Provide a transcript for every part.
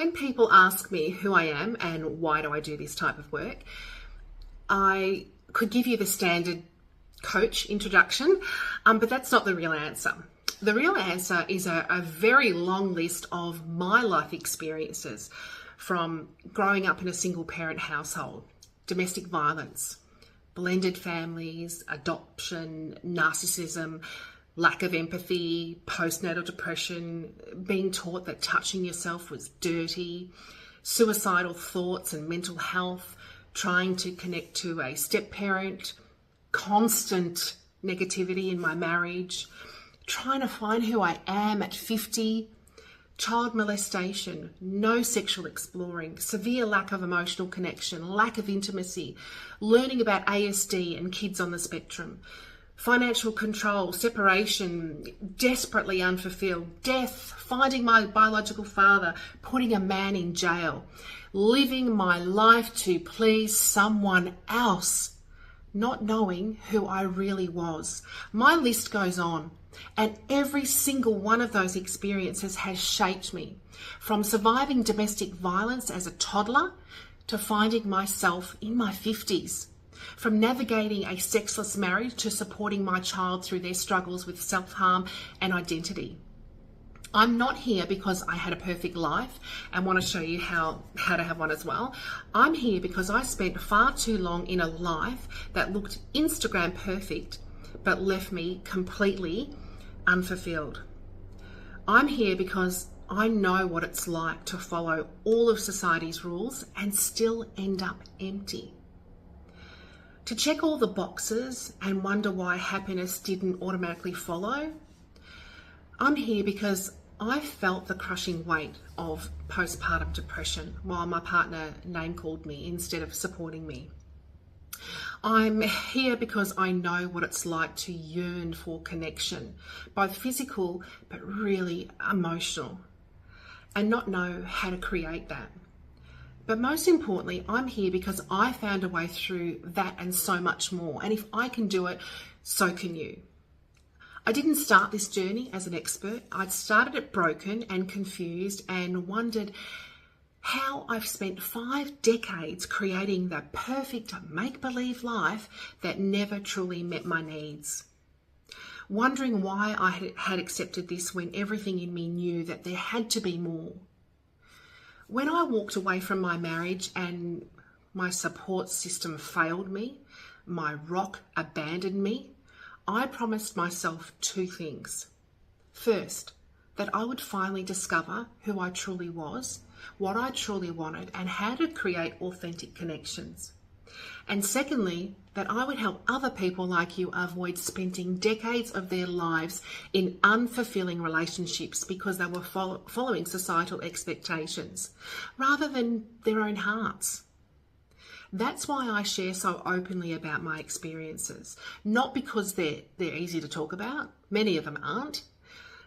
When people ask me who I am and why do I do this type of work, I could give you the standard coach introduction, but that's not the real answer. The real answer is a very long list of my life experiences, from growing up in a single parent household, domestic violence, blended families, adoption, narcissism, lack of empathy, postnatal depression, being taught that touching yourself was dirty, suicidal thoughts and mental health, trying to connect to a step parent, constant negativity in my marriage, trying to find who I am at 50, child molestation, no sexual exploring, severe lack of emotional connection, lack of intimacy, learning about ASD and kids on the spectrum, financial control, separation, desperately unfulfilled, death, finding my biological father, putting a man in jail, living my life to please someone else, not knowing who I really was. My list goes on, and every single one of those experiences has shaped me, from surviving domestic violence as a toddler to finding myself in my 50s. From navigating a sexless marriage to supporting my child through their struggles with self-harm and identity. I'm not here because I had a perfect life and want to show you how to have one as well. I'm here because I spent far too long in a life that looked Instagram perfect but left me completely unfulfilled. I'm here because I know what it's like to follow all of society's rules and still end up empty. To check all the boxes and wonder why happiness didn't automatically follow. I'm here because I felt the crushing weight of postpartum depression while my partner name-called me instead of supporting me. I'm here because I know what it's like to yearn for connection, both physical but really emotional, and not know how to create that. But most importantly, I'm here because I found a way through that and so much more. And if I can do it, so can you. I didn't start this journey as an expert. I'd started it broken and confused and wondered how I've spent 5 decades creating the perfect make-believe life that never truly met my needs. Wondering why I had accepted this when everything in me knew that there had to be more. When I walked away from my marriage and my support system failed me, my rock abandoned me, I promised myself 2 things. First, that I would finally discover who I truly was, what I truly wanted, and how to create authentic connections. And secondly, that I would help other people like you avoid spending decades of their lives in unfulfilling relationships because they were following societal expectations rather than their own hearts. That's why I share so openly about my experiences, not because they're easy to talk about, many of them aren't,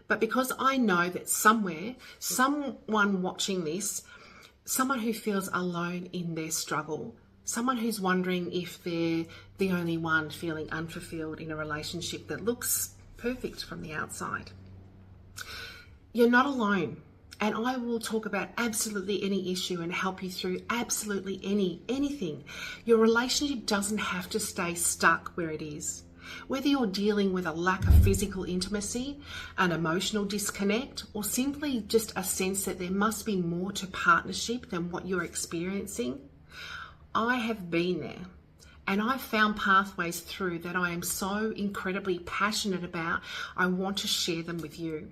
but because I know that somewhere, someone watching this, someone who feels alone in their struggle, someone who's wondering if they're the only one feeling unfulfilled in a relationship that looks perfect from the outside. You're not alone, and I will talk about absolutely any issue and help you through absolutely anything. Your relationship doesn't have to stay stuck where it is. Whether you're dealing with a lack of physical intimacy, an emotional disconnect, or simply just a sense that there must be more to partnership than what you're experiencing, I have been there, and I've found pathways through that I am so incredibly passionate about. I want to share them with you.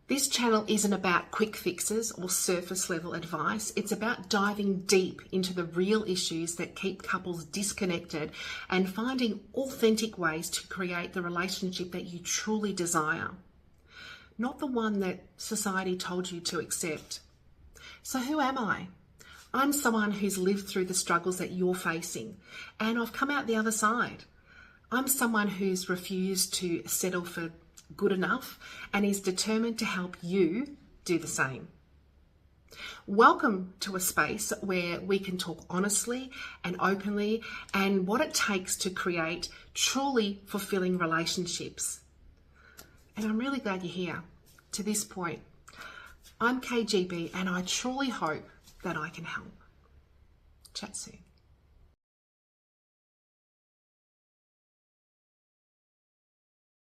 This channel isn't about quick fixes or surface level advice. It's about diving deep into the real issues that keep couples disconnected and finding authentic ways to create the relationship that you truly desire, not the one that society told you to accept. So who am I? I'm someone who's lived through the struggles that you're facing, and I've come out the other side. I'm someone who's refused to settle for good enough and is determined to help you do the same. Welcome to a space where we can talk honestly and openly and what it takes to create truly fulfilling relationships. And I'm really glad you're here to this point. I'm KGB, and I truly hope that I can help. Chat soon.